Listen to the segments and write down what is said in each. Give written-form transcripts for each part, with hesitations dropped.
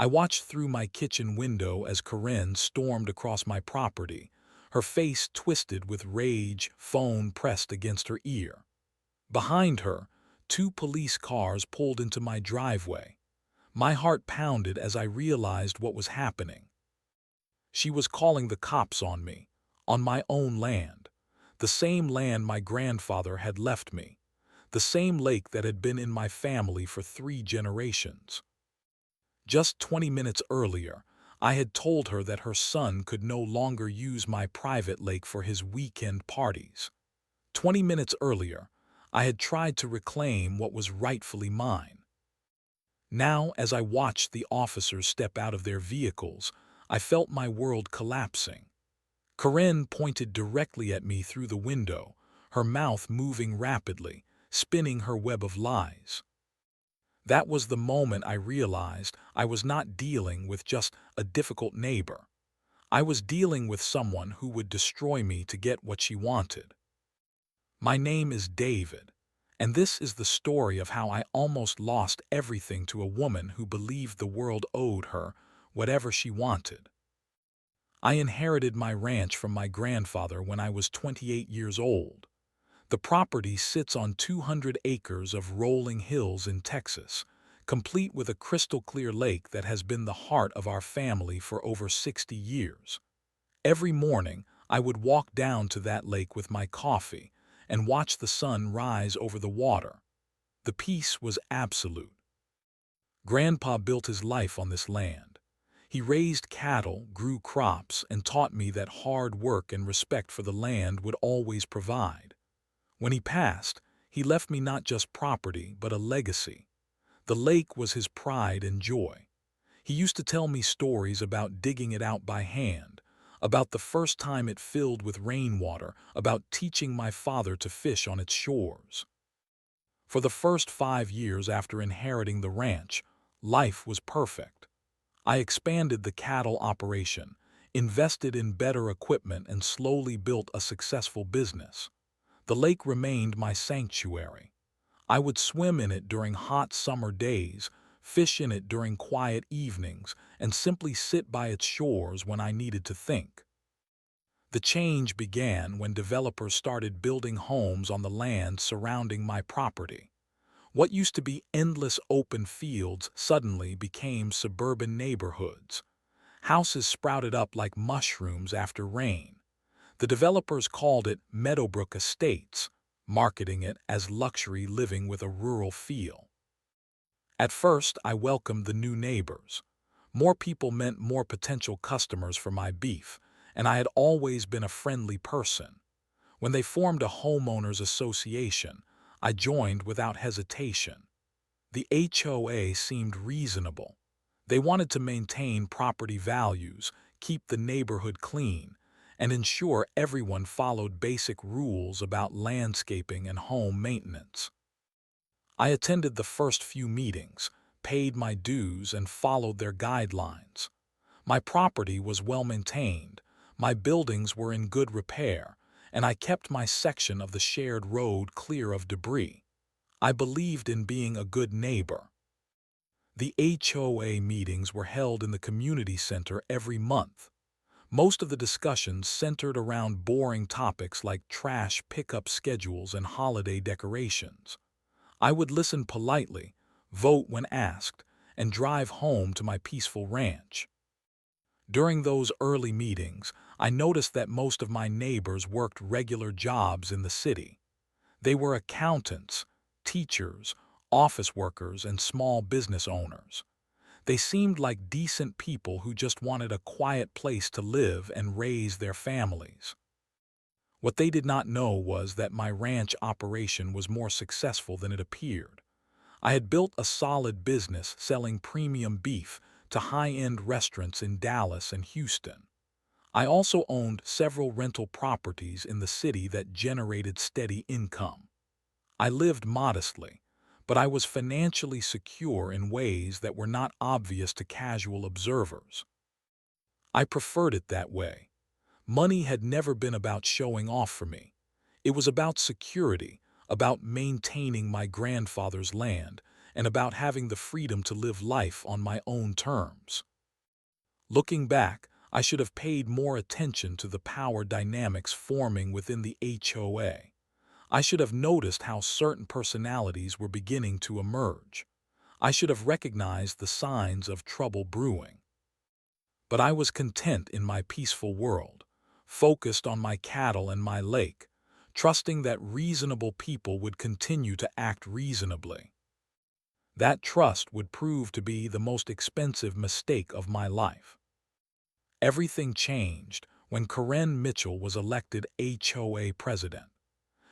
I watched through my kitchen window as Karen stormed across my property, her face twisted with rage, phone pressed against her ear. Behind her, two police cars pulled into my driveway. My heart pounded as I realized what was happening. She was calling the cops on my own land, the same land my grandfather had left me, the same lake that had been in my family for 3 generations. Just 20 minutes earlier, I had told her that her son could no longer use my private lake for his weekend parties. 20 minutes earlier, I had tried to reclaim what was rightfully mine. Now, as I watched the officers step out of their vehicles, I felt my world collapsing. Corinne pointed directly at me through the window, her mouth moving rapidly, spinning her web of lies. That was the moment I realized I was not dealing with just a difficult neighbor. I was dealing with someone who would destroy me to get what she wanted. My name is David, and this is the story of how I almost lost everything to a woman who believed the world owed her whatever she wanted. I inherited my ranch from my grandfather when I was 28 years old. The property sits on 200 acres of rolling hills in Texas, complete with a crystal-clear lake that has been the heart of our family for over 60 years. Every morning, I would walk down to that lake with my coffee and watch the sun rise over the water. The peace was absolute. Grandpa built his life on this land. He raised cattle, grew crops, and taught me that hard work and respect for the land would always provide. When he passed, he left me not just property, but a legacy. The lake was his pride and joy. He used to tell me stories about digging it out by hand, about the first time it filled with rainwater, about teaching my father to fish on its shores. For the first 5 years after inheriting the ranch, life was perfect. I expanded the cattle operation, invested in better equipment, and slowly built a successful business. The lake remained my sanctuary. I would swim in it during hot summer days, fish in it during quiet evenings, and simply sit by its shores when I needed to think. The change began when developers started building homes on the land surrounding my property. What used to be endless open fields suddenly became suburban neighborhoods. Houses sprouted up like mushrooms after rain. The developers called it Meadowbrook Estates, marketing it as luxury living with a rural feel. At first, I welcomed the new neighbors. More people meant more potential customers for my beef, and I had always been a friendly person. When they formed a homeowners association, I joined without hesitation. The HOA seemed reasonable. They wanted to maintain property values, keep the neighborhood clean, and ensure everyone followed basic rules about landscaping and home maintenance. I attended the first few meetings, paid my dues, and followed their guidelines. My property was well maintained, my buildings were in good repair, and I kept my section of the shared road clear of debris. I believed in being a good neighbor. The HOA meetings were held in the community center every month. Most of the discussions centered around boring topics like trash pickup schedules and holiday decorations. I would listen politely, vote when asked, and drive home to my peaceful ranch. During those early meetings, I noticed that most of my neighbors worked regular jobs in the city. They were accountants, teachers, office workers, and small business owners. They seemed like decent people who just wanted a quiet place to live and raise their families. What they did not know was that my ranch operation was more successful than it appeared. I had built a solid business selling premium beef to high-end restaurants in Dallas and Houston. I also owned several rental properties in the city that generated steady income. I lived modestly, but I was financially secure in ways that were not obvious to casual observers. I preferred it that way. Money had never been about showing off for me. It was about security, about maintaining my grandfather's land, and about having the freedom to live life on my own terms. Looking back, I should have paid more attention to the power dynamics forming within the HOA. I should have noticed how certain personalities were beginning to emerge. I should have recognized the signs of trouble brewing. But I was content in my peaceful world, focused on my cattle and my lake, trusting that reasonable people would continue to act reasonably. That trust would prove to be the most expensive mistake of my life. Everything changed when Karen Mitchell was elected HOA president.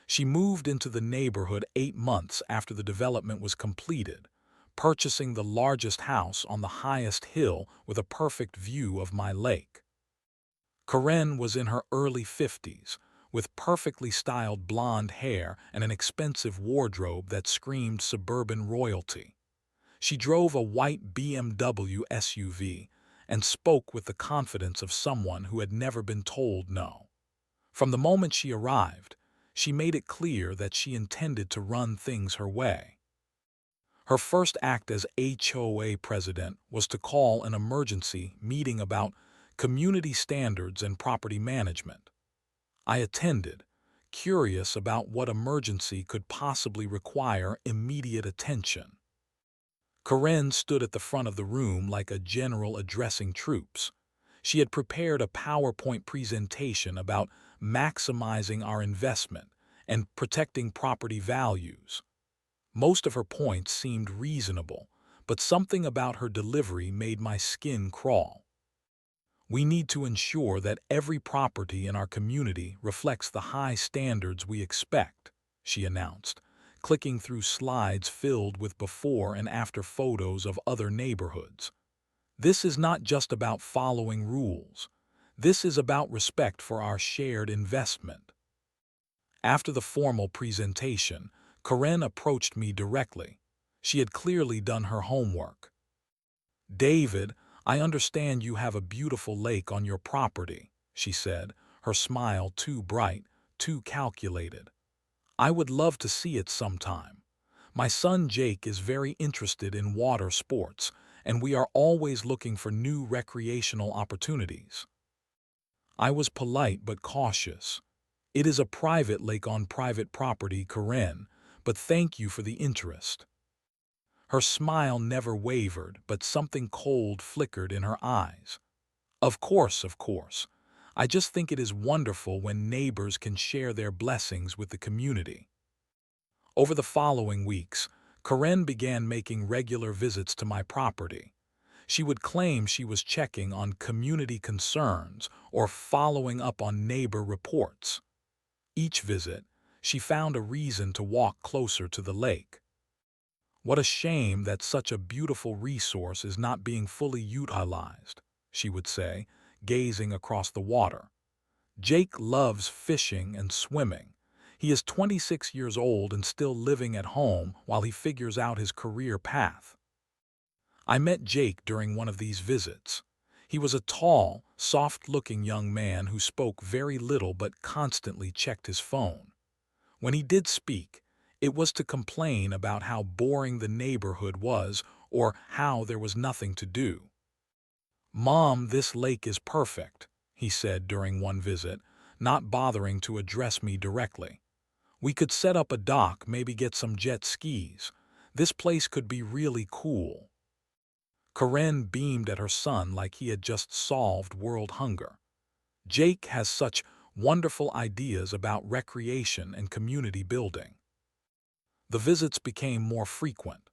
She moved into the neighborhood 8 months after the development was completed, purchasing the largest house on the highest hill with a perfect view of my lake. Karen was in her early 50s, with perfectly styled blonde hair and an expensive wardrobe that screamed suburban royalty. She drove a white BMW SUV and spoke with the confidence of someone who had never been told no. From the moment she arrived, she made it clear that she intended to run things her way. Her first act as HOA president was to call an emergency meeting about community standards and property management. I attended, curious about what emergency could possibly require immediate attention. Karen stood at the front of the room like a general addressing troops. She had prepared a PowerPoint presentation about maximizing our investment and protecting property values. Most of her points seemed reasonable, but something about her delivery made my skin crawl. We need to ensure that every property in our community reflects the high standards we expect, she announced, clicking through slides filled with before and after photos of other neighborhoods. This is not just about following rules. This is about respect for our shared investment. After the formal presentation, Karen approached me directly. She had clearly done her homework. "David, I understand you have a beautiful lake on your property," she said, her smile too bright, too calculated. "I would love to see it sometime. My son Jake is very interested in water sports, and we are always looking for new recreational opportunities." I was polite but cautious. "It is a private lake on private property, Karen, but thank you for the interest." Her smile never wavered, but something cold flickered in her eyes. Of course, of course. I just think it is wonderful when neighbors can share their blessings with the community." Over the following weeks, Karen began making regular visits to my property. She would claim she was checking on community concerns or following up on neighbor reports. Each visit, she found a reason to walk closer to the lake. "What a shame that such a beautiful resource is not being fully utilized," she would say, gazing across the water. "Jake loves fishing and swimming. He is 26 years old and still living at home while he figures out his career path." I met Jake during one of these visits. He was a tall, soft-looking young man who spoke very little but constantly checked his phone. When he did speak, it was to complain about how boring the neighborhood was or how there was nothing to do. "Mom, this lake is perfect," he said during one visit, not bothering to address me directly. "We could set up a dock, maybe get some jet skis. This place could be really cool." Karen beamed at her son like he had just solved world hunger. "Jake has such wonderful ideas about recreation and community building." The visits became more frequent.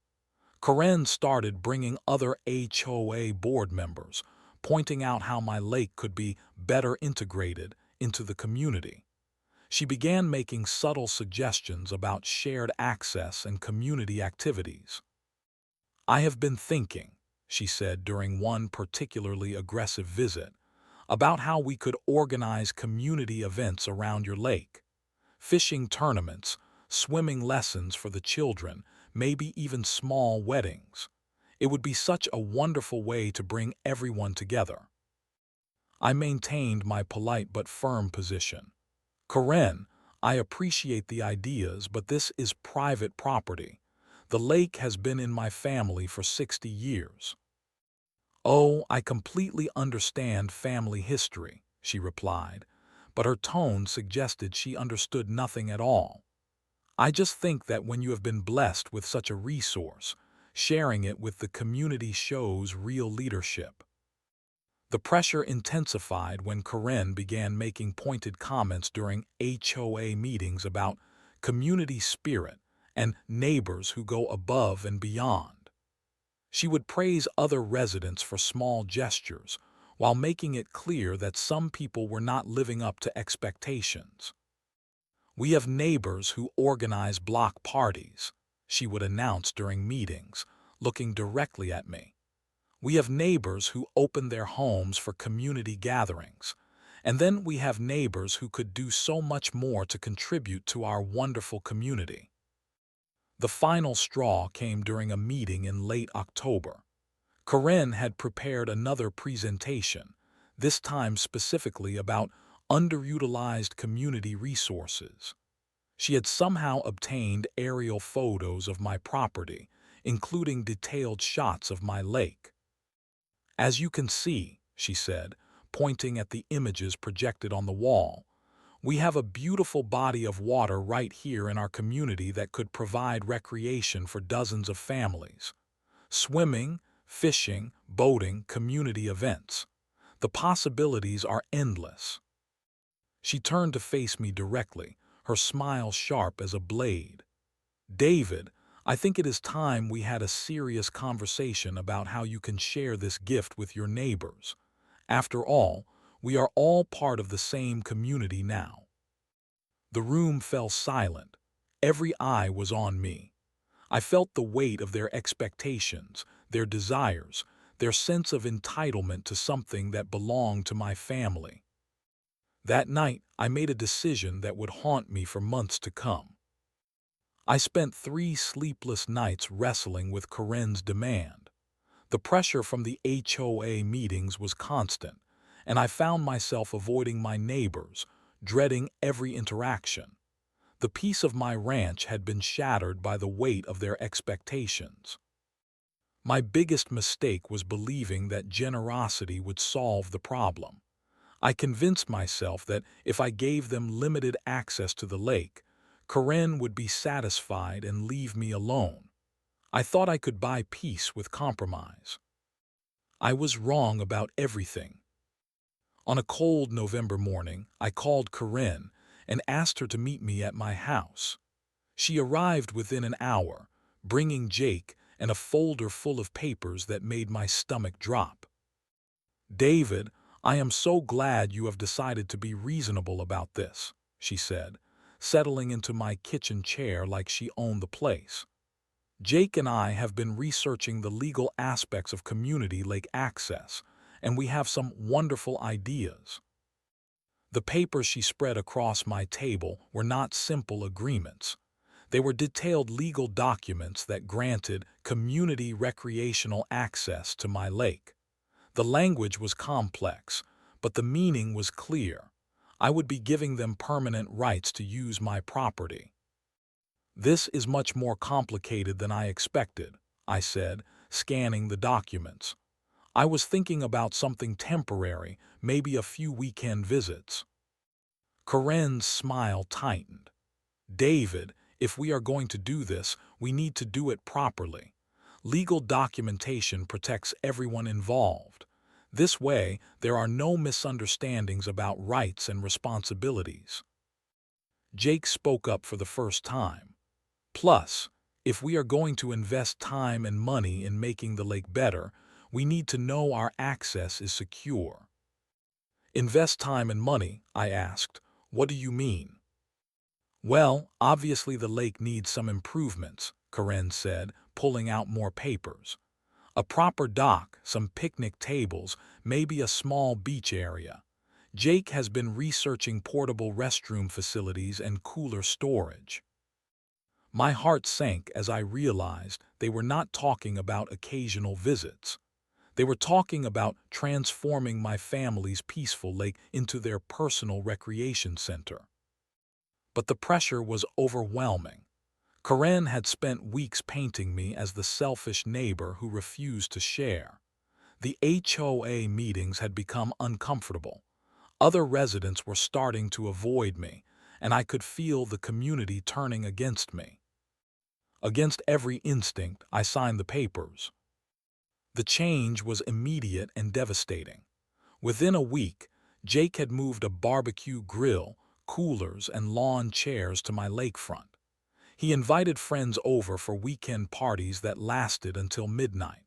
Karen started bringing other HOA board members, pointing out how my lake could be better integrated into the community. She began making subtle suggestions about shared access and community activities. "I have been thinking," she said during one particularly aggressive visit, "about how we could organize community events around your lake. Fishing tournaments, swimming lessons for the children, maybe even small weddings. It would be such a wonderful way to bring everyone together." I maintained my polite but firm position. "Karen, I appreciate the ideas, but this is private property. The lake has been in my family for 60 years. Oh, I completely understand family history, she replied, but her tone suggested she understood nothing at all. I just think that when you have been blessed with such a resource, sharing it with the community shows real leadership. The pressure intensified when Karen began making pointed comments during HOA meetings about community spirit and neighbors who go above and beyond. She would praise other residents for small gestures, while making it clear that some people were not living up to expectations. "We have neighbors who organize block parties," she would announce during meetings, looking directly at me. "We have neighbors who open their homes for community gatherings. And then we have neighbors who could do so much more to contribute to our wonderful community." The final straw came during a meeting in late October. Karen had prepared another presentation, this time specifically about underutilized community resources. She had somehow obtained aerial photos of my property, including detailed shots of my lake. "As you can see," she said, pointing at the images projected on the wall, "we have a beautiful body of water right here in our community that could provide recreation for dozens of families. Swimming, fishing, boating, community events. The possibilities are endless." She turned to face me directly, her smile sharp as a blade. "David, I think it is time we had a serious conversation about how you can share this gift with your neighbors. After all, we are all part of the same community now." The room fell silent. Every eye was on me. I felt the weight of their expectations, their desires, their sense of entitlement to something that belonged to my family. That night, I made a decision that would haunt me for months to come. I spent 3 sleepless nights wrestling with Karen's demand. The pressure from the HOA meetings was constant, and I found myself avoiding my neighbors, dreading every interaction. The peace of my ranch had been shattered by the weight of their expectations. My biggest mistake was believing that generosity would solve the problem. I convinced myself that if I gave them limited access to the lake, Karen would be satisfied and leave me alone. I thought I could buy peace with compromise. I was wrong about everything. On a cold November morning, I called Karen and asked her to meet me at my house. She arrived within an hour, bringing Jake and a folder full of papers that made my stomach drop. "David, I am so glad you have decided to be reasonable about this," she said, settling into my kitchen chair like she owned the place. "Jake and I have been researching the legal aspects of community lake access, and we have some wonderful ideas." The papers she spread across my table were not simple agreements. They were detailed legal documents that granted community recreational access to my lake. The language was complex, but the meaning was clear. I would be giving them permanent rights to use my property. "This is much more complicated than I expected," I said, scanning the documents. "I was thinking about something temporary, maybe a few weekend visits." Karen's smile tightened. "David, if we are going to do this, we need to do it properly. Legal documentation protects everyone involved. This way, there are no misunderstandings about rights and responsibilities." Jake spoke up for the first time. "Plus, if we are going to invest time and money in making the lake better, we need to know our access is secure." "Invest time and money?" I asked. "What do you mean?" "Well, obviously the lake needs some improvements," Karen said, pulling out more papers. "A proper dock, some picnic tables, maybe a small beach area. Jake has been researching portable restroom facilities and cooler storage." My heart sank as I realized they were not talking about occasional visits. They were talking about transforming my family's peaceful lake into their personal recreation center. But the pressure was overwhelming. Karen had spent weeks painting me as the selfish neighbor who refused to share. The HOA meetings had become uncomfortable. Other residents were starting to avoid me, and I could feel the community turning against me. Against every instinct, I signed the papers. The change was immediate and devastating. Within a week, Jake had moved a barbecue grill, coolers, and lawn chairs to my lakefront. He invited friends over for weekend parties that lasted until midnight.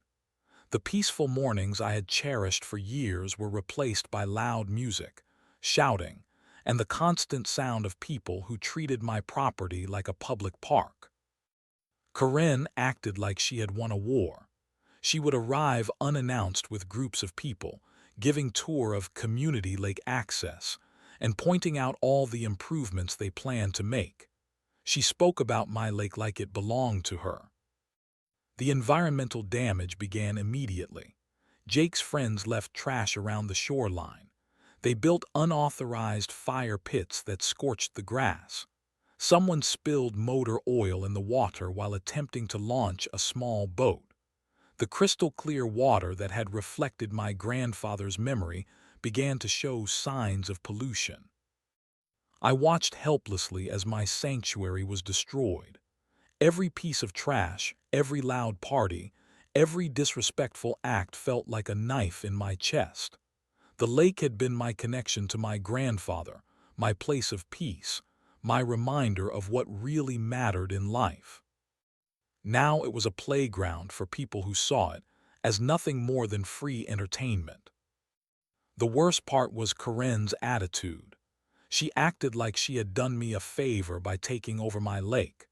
The peaceful mornings I had cherished for years were replaced by loud music, shouting, and the constant sound of people who treated my property like a public park. Karen acted like she had won a war. She would arrive unannounced with groups of people, giving tour of community lake access, and pointing out all the improvements they planned to make. She spoke about my lake like it belonged to her. The environmental damage began immediately. Jake's friends left trash around the shoreline. They built unauthorized fire pits that scorched the grass. Someone spilled motor oil in the water while attempting to launch a small boat. The crystal-clear water that had reflected my grandfather's memory began to show signs of pollution. I watched helplessly as my sanctuary was destroyed. Every piece of trash, every loud party, every disrespectful act felt like a knife in my chest. The lake had been my connection to my grandfather, my place of peace, my reminder of what really mattered in life. Now it was a playground for people who saw it as nothing more than free entertainment. The worst part was Karen's attitude. She acted like she had done me a favor by taking over my lake.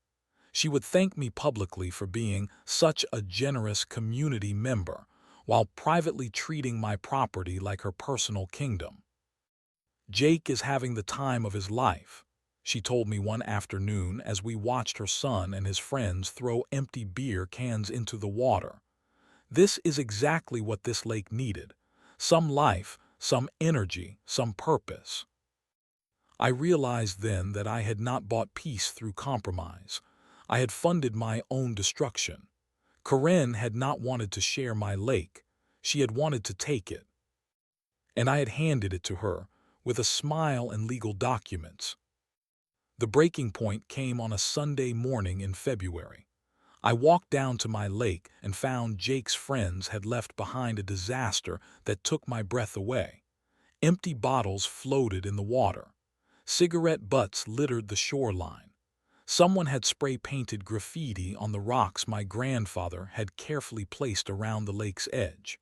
She would thank me publicly for being such a generous community member, while privately treating my property like her personal kingdom. "Jake is having the time of his life," she told me one afternoon as we watched her son and his friends throw empty beer cans into the water. "This is exactly what this lake needed. Some life, some energy, some purpose." I realized then that I had not bought peace through compromise. I had funded my own destruction. Karen had not wanted to share my lake. She had wanted to take it. And I had handed it to her, with a smile and legal documents. The breaking point came on a Sunday morning in February. I walked down to my lake and found Jake's friends had left behind a disaster that took my breath away. Empty bottles floated in the water. Cigarette butts littered the shoreline. Someone had spray-painted graffiti on the rocks my grandfather had carefully placed around the lake's edge.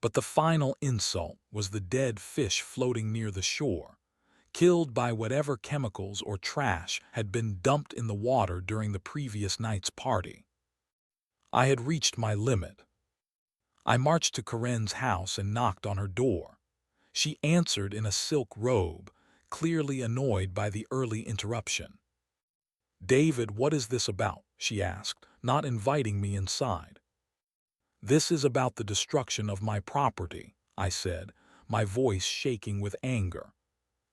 But the final insult was the dead fish floating near the shore, killed by whatever chemicals or trash had been dumped in the water during the previous night's party. I had reached my limit. I marched to Karen's house and knocked on her door. She answered in a silk robe, clearly annoyed by the early interruption. "David, what is this about?" she asked, not inviting me inside. "This is about the destruction of my property," I said, my voice shaking with anger.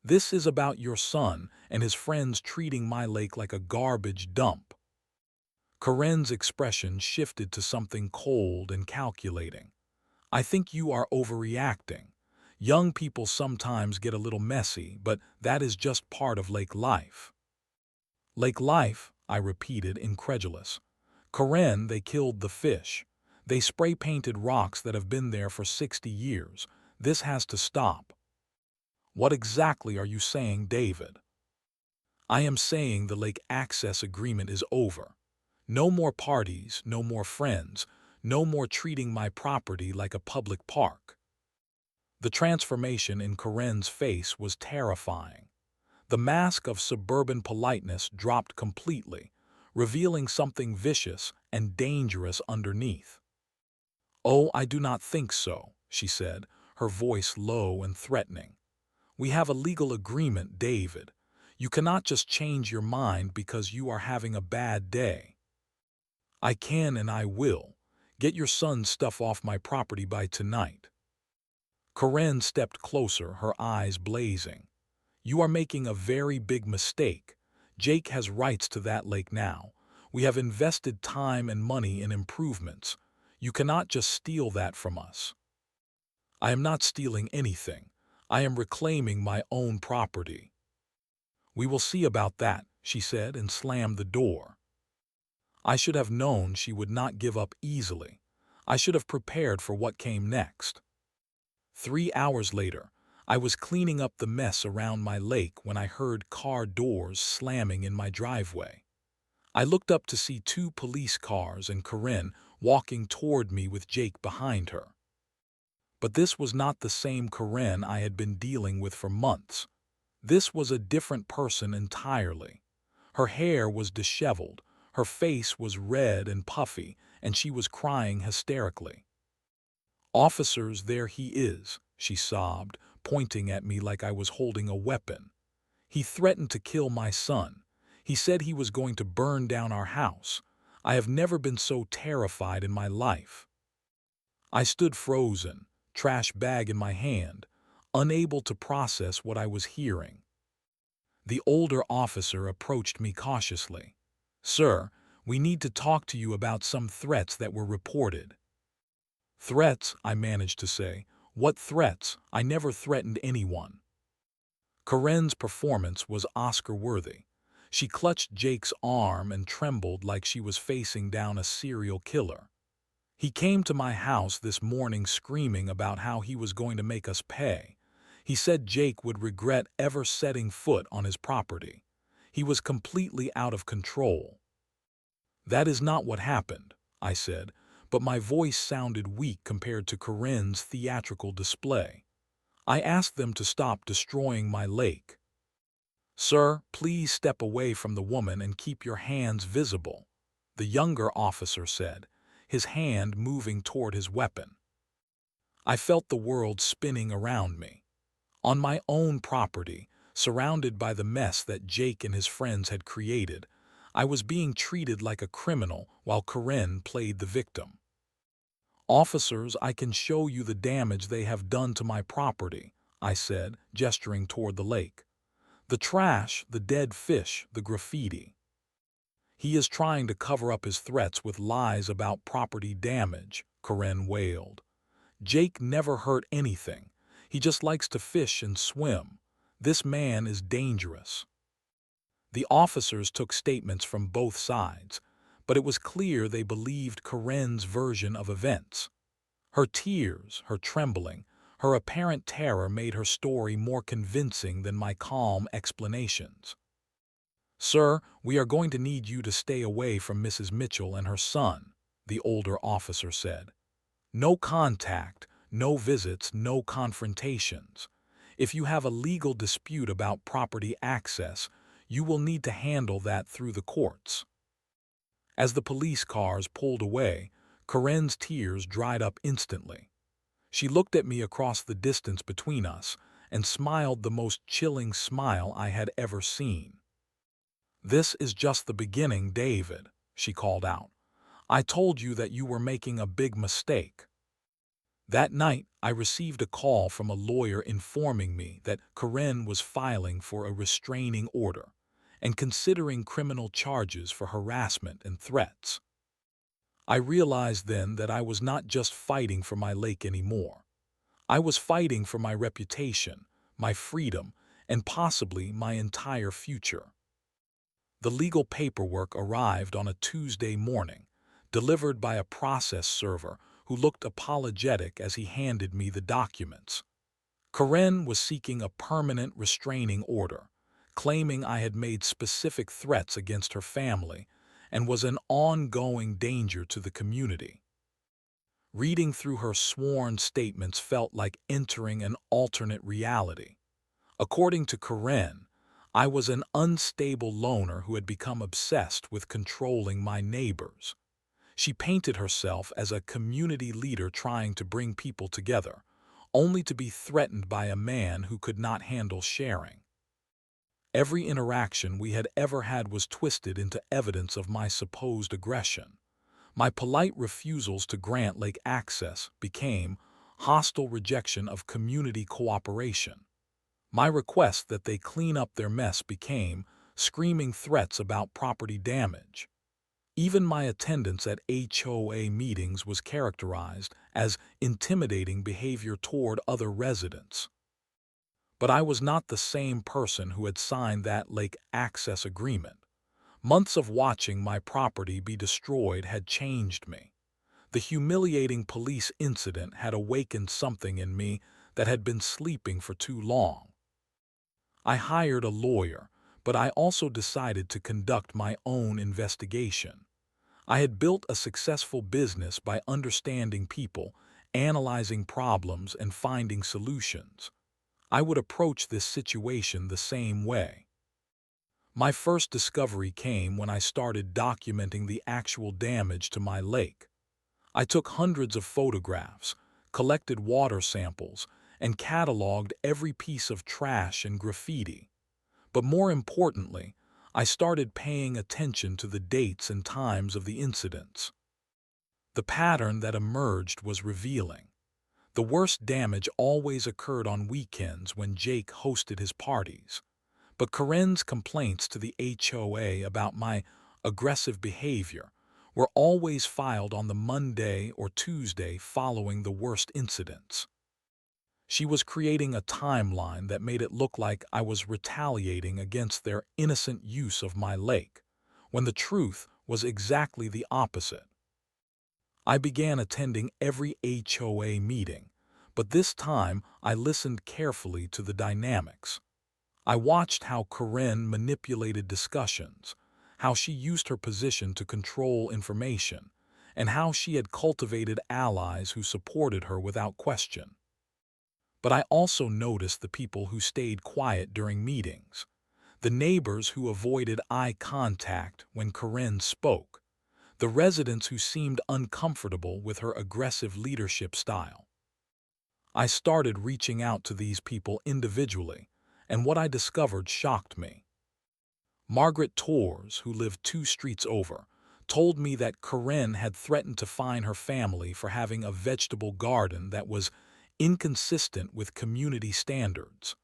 "This is about your son and his friends treating my lake like a garbage dump." Karen's expression shifted to something cold and calculating. "I think you are overreacting. Young people sometimes get a little messy, but that is just part of lake life." "Lake life?" I repeated, incredulous. "Karen, they killed the fish. They spray-painted rocks that have been there for 60 years. This has to stop." "What exactly are you saying, David?" "I am saying the lake access agreement is over. No more parties, no more friends, no more treating my property like a public park." The transformation in Karen's face was terrifying. The mask of suburban politeness dropped completely, revealing something vicious and dangerous underneath. "Oh, I do not think so," she said, her voice low and threatening. "We have a legal agreement, David. You cannot just change your mind because you are having a bad day." "I can and I will. Get your son's stuff off my property by tonight." Karen stepped closer, her eyes blazing. "You are making a very big mistake. Jake has rights to that lake now. We have invested time and money in improvements. You cannot just steal that from us." "I am not stealing anything. I am reclaiming my own property." "We will see about that," she said and slammed the door. I should have known she would not give up easily. I should have prepared for what came next. 3 hours later, I was cleaning up the mess around my lake when I heard car doors slamming in my driveway. I looked up to see 2 police cars and Karen walking toward me with Jake behind her. But this was not the same Karen I had been dealing with for months. This was a different person entirely. Her hair was disheveled, her face was red and puffy, and she was crying hysterically. "Officers, there he is," she sobbed, pointing at me like I was holding a weapon. "He threatened to kill my son. He said he was going to burn down our house. I have never been so terrified in my life." I stood frozen, trash bag in my hand, unable to process what I was hearing. The older officer approached me cautiously. "Sir, we need to talk to you about some threats that were reported." "Threats," I managed to say. "What threats? I never threatened anyone." Karen's performance was Oscar-worthy. She clutched Jake's arm and trembled like she was facing down a serial killer. "He came to my house this morning screaming about how he was going to make us pay. He said Jake would regret ever setting foot on his property. He was completely out of control." "That is not what happened," I said, but my voice sounded weak compared to Karen's theatrical display. I asked them to stop destroying my lake. "Sir, please step away from the woman and keep your hands visible," the younger officer said, his hand moving toward his weapon. I felt the world spinning around me. On my own property, surrounded by the mess that Jake and his friends had created, I was being treated like a criminal while Karen played the victim. "Officers, I can show you the damage they have done to my property," I said, gesturing toward the lake. "The trash, the dead fish, the graffiti." "He is trying to cover up his threats with lies about property damage," Karen wailed. "Jake never hurt anything. He just likes to fish and swim. This man is dangerous." The officers took statements from both sides, but it was clear they believed Karen's version of events. Her tears, her trembling, her apparent terror made her story more convincing than my calm explanations. "Sir, we are going to need you to stay away from Mrs. Mitchell and her son," the older officer said. "No contact, no visits, no confrontations. If you have a legal dispute about property access, you will need to handle that through the courts." As the police cars pulled away, Karen's tears dried up instantly. She looked at me across the distance between us and smiled the most chilling smile I had ever seen. "This is just the beginning, David," she called out. "I told you that you were making a big mistake." That night, I received a call from a lawyer informing me that Karen was filing for a restraining order and considering criminal charges for harassment and threats. I realized then that I was not just fighting for my lake anymore. I was fighting for my reputation, my freedom, and possibly my entire future. The legal paperwork arrived on a Tuesday morning, delivered by a process server who looked apologetic as he handed me the documents. Karen was seeking a permanent restraining order, claiming I had made specific threats against her family and was an ongoing danger to the community. Reading through her sworn statements felt like entering an alternate reality. According to Karen, I was an unstable loner who had become obsessed with controlling my neighbors. She painted herself as a community leader trying to bring people together, only to be threatened by a man who could not handle sharing. Every interaction we had ever had was twisted into evidence of my supposed aggression. My polite refusals to grant lake access became hostile rejection of community cooperation. My request that they clean up their mess became screaming threats about property damage. Even my attendance at HOA meetings was characterized as intimidating behavior toward other residents. But I was not the same person who had signed that lake access agreement. Months of watching my property be destroyed had changed me. The humiliating police incident had awakened something in me that had been sleeping for too long. I hired a lawyer, but I also decided to conduct my own investigation. I had built a successful business by understanding people, analyzing problems, and finding solutions. I would approach this situation the same way. My first discovery came when I started documenting the actual damage to my lake. I took hundreds of photographs, collected water samples, and cataloged every piece of trash and graffiti. But more importantly, I started paying attention to the dates and times of the incidents. The pattern that emerged was revealing. The worst damage always occurred on weekends when Jake hosted his parties. But Karen's complaints to the HOA about my aggressive behavior were always filed on the Monday or Tuesday following the worst incidents. She was creating a timeline that made it look like I was retaliating against their innocent use of my lake, when the truth was exactly the opposite. I began attending every HOA meeting, but this time I listened carefully to the dynamics. I watched how Karen manipulated discussions, how she used her position to control information, and how she had cultivated allies who supported her without question. But I also noticed the people who stayed quiet during meetings, the neighbors who avoided eye contact when Karen spoke, the residents who seemed uncomfortable with her aggressive leadership style. I started reaching out to these people individually, and what I discovered shocked me. Margaret Torres, who lived 2 streets over, told me that Karen had threatened to fine her family for having a vegetable garden that was inconsistent with community standards.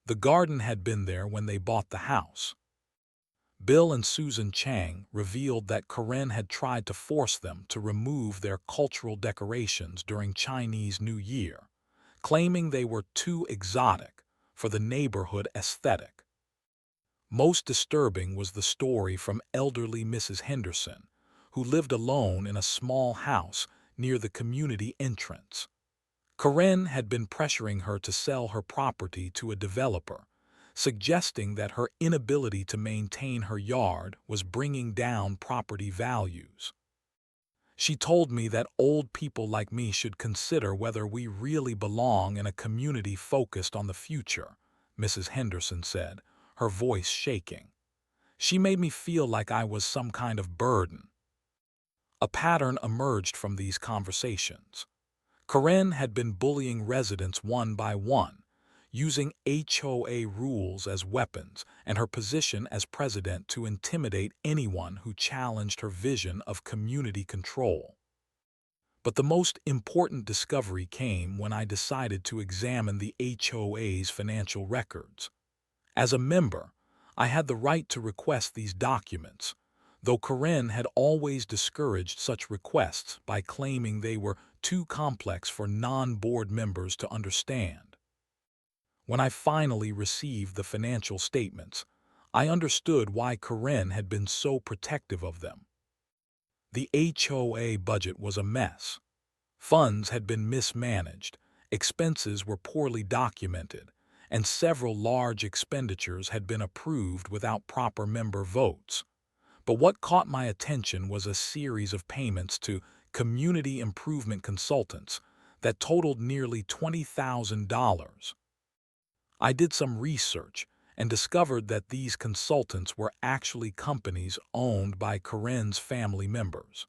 The garden had been there when they bought the house. Bill and Susan Chang revealed that Karen had tried to force them to remove their cultural decorations during Chinese New Year, claiming they were too exotic for the neighborhood aesthetic. Most disturbing was the story from elderly Mrs. Henderson, who lived alone in a small house near the community entrance. Karen had been pressuring her to sell her property to a developer, suggesting that her inability to maintain her yard was bringing down property values. She told me that old people like me should consider whether we really belong in a community focused on the future, Mrs. Henderson said, her voice shaking. She made me feel like I was some kind of burden. A pattern emerged from these conversations. Karen had been bullying residents one by one, using HOA rules as weapons and her position as president to intimidate anyone who challenged her vision of community control. But the most important discovery came when I decided to examine the HOA's financial records. As a member, I had the right to request these documents, though Karen had always discouraged such requests by claiming they were too complex for non-board members to understand. When I finally received the financial statements, I understood why Karen had been so protective of them. The HOA budget was a mess. Funds had been mismanaged, expenses were poorly documented, and several large expenditures had been approved without proper member votes. But what caught my attention was a series of payments to community improvement consultants that totaled nearly $20,000. I did some research and discovered that these consultants were actually companies owned by Karen's family members.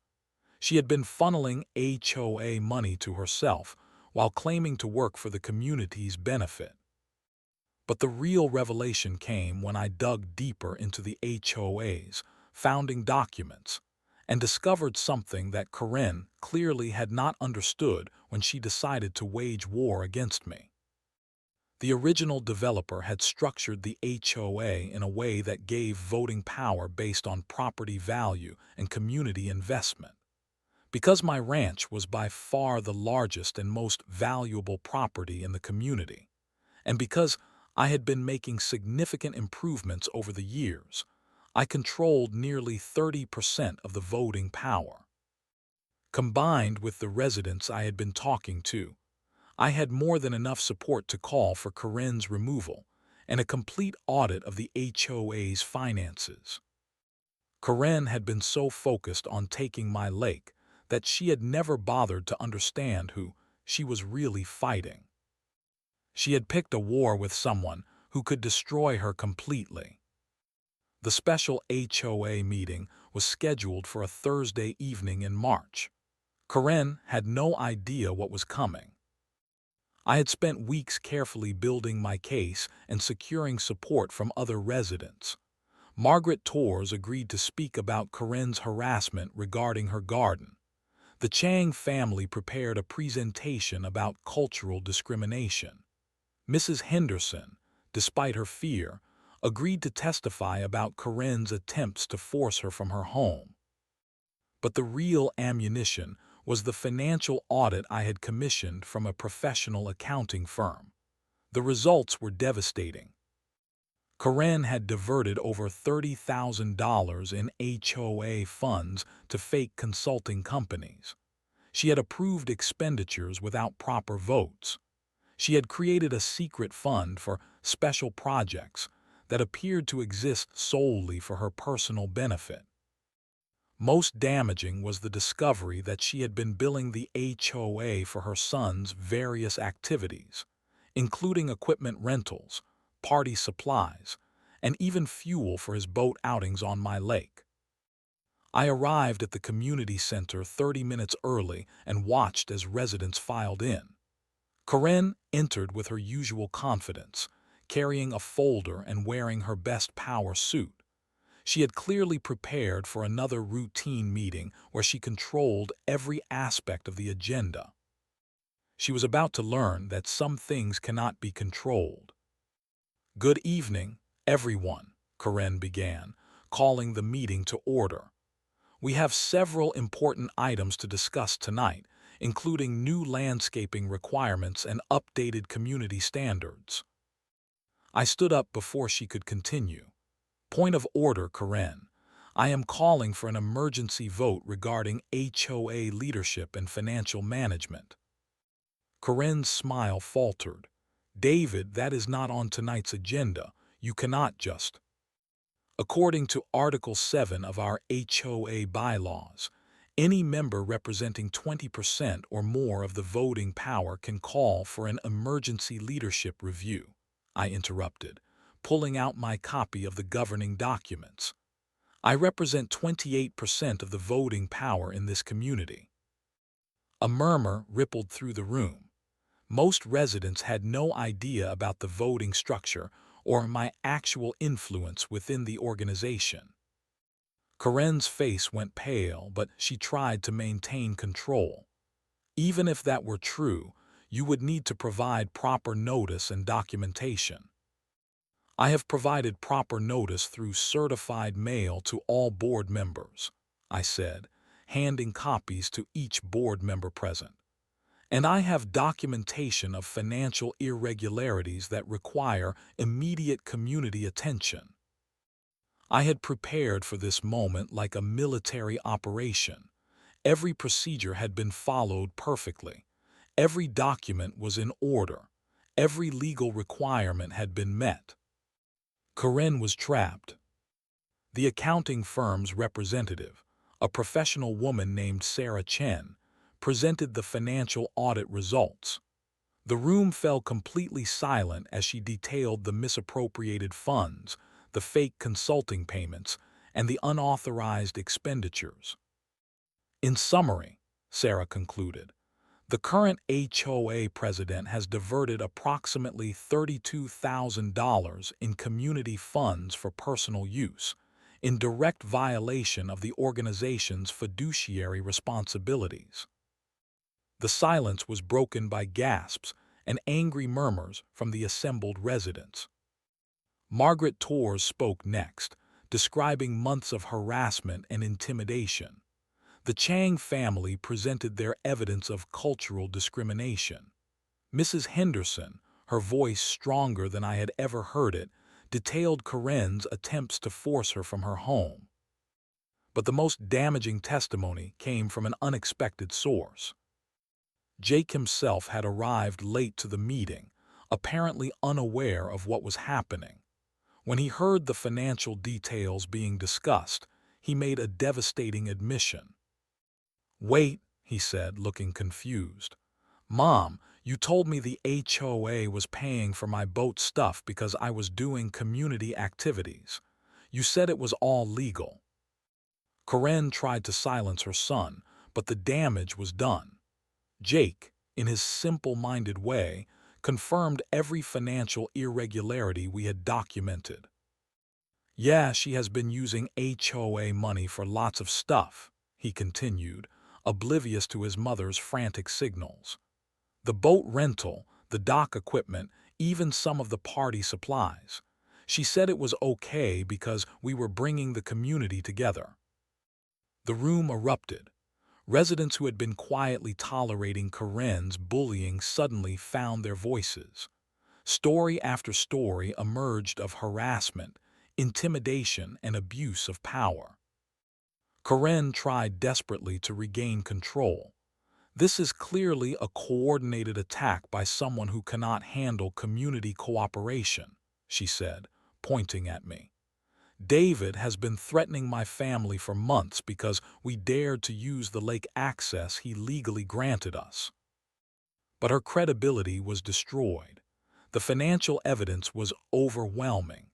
She had been funneling HOA money to herself while claiming to work for the community's benefit. But the real revelation came when I dug deeper into the HOA's founding documents and discovered something that Karen clearly had not understood when she decided to wage war against me. The original developer had structured the HOA in a way that gave voting power based on property value and community investment. Because my ranch was by far the largest and most valuable property in the community, and because I had been making significant improvements over the years, I controlled nearly 30% of the voting power. Combined with the residents I had been talking to, I had more than enough support to call for Karen's removal and a complete audit of the HOA's finances. Karen had been so focused on taking my lake that she had never bothered to understand who she was really fighting. She had picked a war with someone who could destroy her completely. The special HOA meeting was scheduled for a Thursday evening in March. Karen had no idea what was coming. I had spent weeks carefully building my case and securing support from other residents. Margaret Torres agreed to speak about Karen's harassment regarding her garden. The Chang family prepared a presentation about cultural discrimination. Mrs. Henderson, despite her fear, agreed to testify about Karen's attempts to force her from her home. But the real ammunition was the financial audit I had commissioned from a professional accounting firm. The results were devastating. Karen had diverted over $30,000 in HOA funds to fake consulting companies. She had approved expenditures without proper votes. She had created a secret fund for special projects that appeared to exist solely for her personal benefit. Most damaging was the discovery that she had been billing the HOA for her son's various activities, including equipment rentals, party supplies, and even fuel for his boat outings on my lake. I arrived at the community center 30 minutes early and watched as residents filed in. Karen entered with her usual confidence, carrying a folder and wearing her best power suit. She had clearly prepared for another routine meeting where she controlled every aspect of the agenda. She was about to learn that some things cannot be controlled. "Good evening, everyone," Karen began, calling the meeting to order. "We have several important items to discuss tonight, including new landscaping requirements and updated community standards." I stood up before she could continue. "Point of order, Karen. I am calling for an emergency vote regarding HOA leadership and financial management." Karen's smile faltered. "David, that is not on tonight's agenda. You cannot just—" According to Article 7 of our HOA bylaws, any member representing 20% or more of the voting power can call for an emergency leadership review," I interrupted, pulling out my copy of the governing documents. "I represent 28% of the voting power in this community." A murmur rippled through the room. Most residents had no idea about the voting structure or my actual influence within the organization. Karen's face went pale, but she tried to maintain control. "Even if that were true, you would need to provide proper notice and documentation." "I have provided proper notice through certified mail to all board members," I said, handing copies to each board member present. "And I have documentation of financial irregularities that require immediate community attention." I had prepared for this moment like a military operation. Every procedure had been followed perfectly. Every document was in order. Every legal requirement had been met. Karen was trapped. The accounting firm's representative, a professional woman named Sarah Chen, presented the financial audit results. The room fell completely silent as she detailed the misappropriated funds, the fake consulting payments, and the unauthorized expenditures. "In summary," Sarah concluded, "the current HOA president has diverted approximately $32,000 in community funds for personal use, in direct violation of the organization's fiduciary responsibilities." The silence was broken by gasps and angry murmurs from the assembled residents. Margaret Torres spoke next, describing months of harassment and intimidation. The Chang family presented their evidence of cultural discrimination. Mrs. Henderson, her voice stronger than I had ever heard it, detailed Karen's attempts to force her from her home. But the most damaging testimony came from an unexpected source. Jake himself had arrived late to the meeting, apparently unaware of what was happening. When he heard the financial details being discussed, he made a devastating admission. "Wait," he said, looking confused. "Mom, you told me the HOA was paying for my boat stuff because I was doing community activities. You said it was all legal." Karen tried to silence her son, but the damage was done. Jake, in his simple-minded way, confirmed every financial irregularity we had documented. "Yeah, she has been using HOA money for lots of stuff," he continued, oblivious to his mother's frantic signals. "The boat rental, the dock equipment, even some of the party supplies. She said it was okay because we were bringing the community together." The room erupted. Residents who had been quietly tolerating Karen's bullying suddenly found their voices. Story after story emerged of harassment, intimidation, and abuse of power. Karen tried desperately to regain control. "This is clearly a coordinated attack by someone who cannot handle community cooperation," she said, pointing at me. "David has been threatening my family for months because we dared to use the lake access he legally granted us." But her credibility was destroyed. The financial evidence was overwhelming.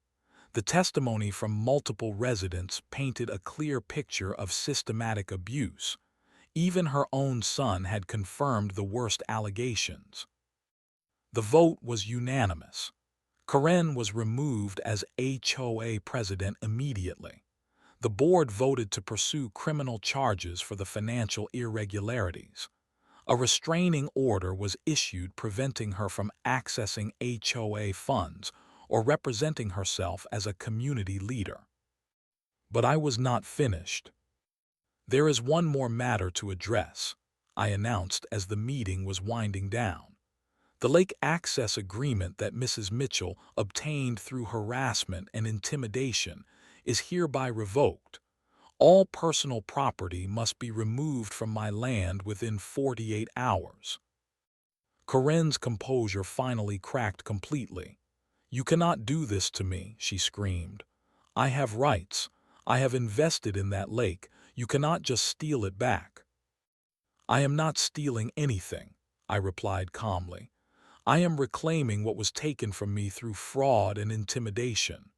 The testimony from multiple residents painted a clear picture of systematic abuse. Even her own son had confirmed the worst allegations. The vote was unanimous. Karen was removed as HOA president immediately. The board voted to pursue criminal charges for the financial irregularities. A restraining order was issued preventing her from accessing HOA funds or representing herself as a community leader. But I was not finished. "There is one more matter to address," I announced as the meeting was winding down. "The lake access agreement that Mrs. Mitchell obtained through harassment and intimidation is hereby revoked. All personal property must be removed from my land within 48 hours. Karen's composure finally cracked completely. "You cannot do this to me," she screamed. "I have rights. I have invested in that lake. You cannot just steal it back." "I am not stealing anything," I replied calmly. "I am reclaiming what was taken from me through fraud and intimidation."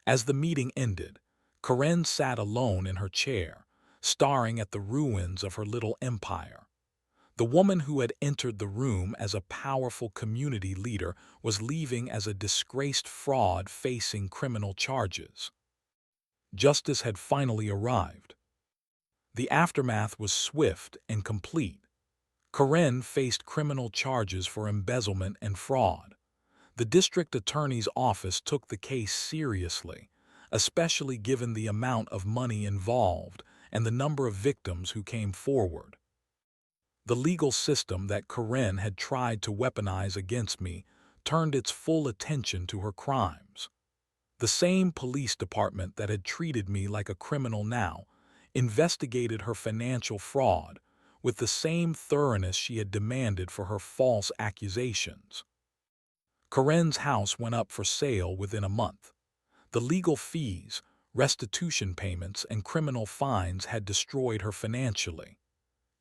As the meeting ended, Karen sat alone in her chair, staring at the ruins of her little empire. The woman who had entered the room as a powerful community leader was leaving as a disgraced fraud facing criminal charges. Justice had finally arrived. The aftermath was swift and complete. Karen faced criminal charges for embezzlement and fraud. The district attorney's office took the case seriously, especially given the amount of money involved and the number of victims who came forward. The legal system that Karen had tried to weaponize against me turned its full attention to her crimes. The same police department that had treated me like a criminal now investigated her financial fraud with the same thoroughness she had demanded for her false accusations. Karen's house went up for sale within a month. The legal fees, restitution payments, and criminal fines had destroyed her financially.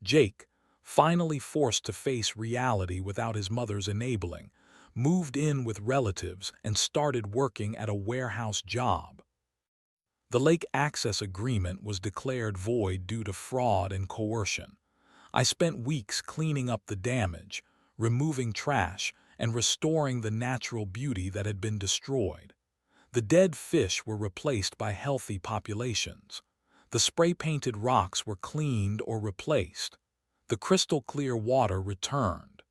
Jake, finally forced to face reality without his mother's enabling, moved in with relatives and started working at a warehouse job. The lake access agreement was declared void due to fraud and coercion. I spent weeks cleaning up the damage, removing trash, and restoring the natural beauty that had been destroyed. The dead fish were replaced by healthy populations. The spray-painted rocks were cleaned or replaced. The crystal-clear water returned.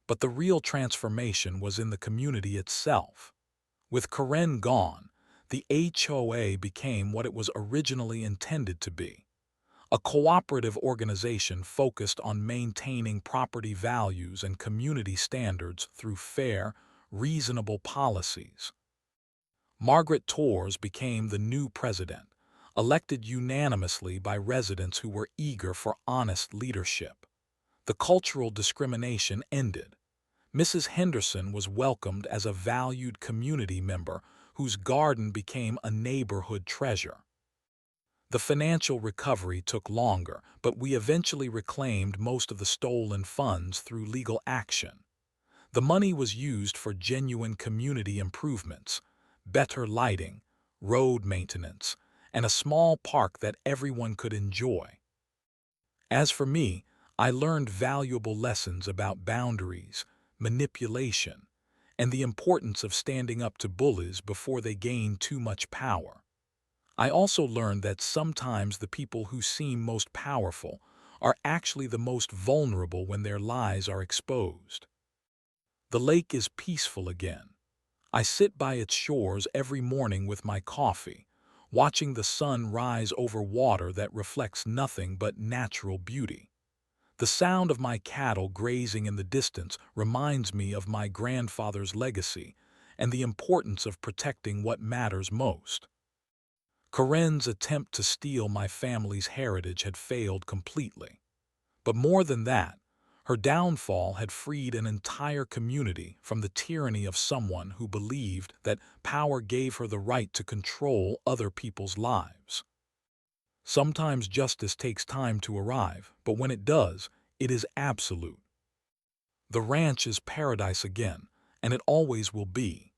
But the real transformation was in the community itself. With Karen gone, the HOA became what it was originally intended to be: a cooperative organization focused on maintaining property values and community standards through fair, reasonable policies. Margaret Torres became the new president, elected unanimously by residents who were eager for honest leadership. The cultural discrimination ended. Mrs. Henderson was welcomed as a valued community member whose garden became a neighborhood treasure. The financial recovery took longer, but we eventually reclaimed most of the stolen funds through legal action. The money was used for genuine community improvements, better lighting, road maintenance, and a small park that everyone could enjoy. As for me, I learned valuable lessons about boundaries, manipulation, and the importance of standing up to bullies before they gain too much power. I also learned that sometimes the people who seem most powerful are actually the most vulnerable when their lies are exposed. The lake is peaceful again. I sit by its shores every morning with my coffee, watching the sun rise over water that reflects nothing but natural beauty. The sound of my cattle grazing in the distance reminds me of my grandfather's legacy and the importance of protecting what matters most. Karen's attempt to steal my family's heritage had failed completely. But more than that, her downfall had freed an entire community from the tyranny of someone who believed that power gave her the right to control other people's lives. Sometimes justice takes time to arrive, but when it does, it is absolute. The ranch is paradise again, and it always will be.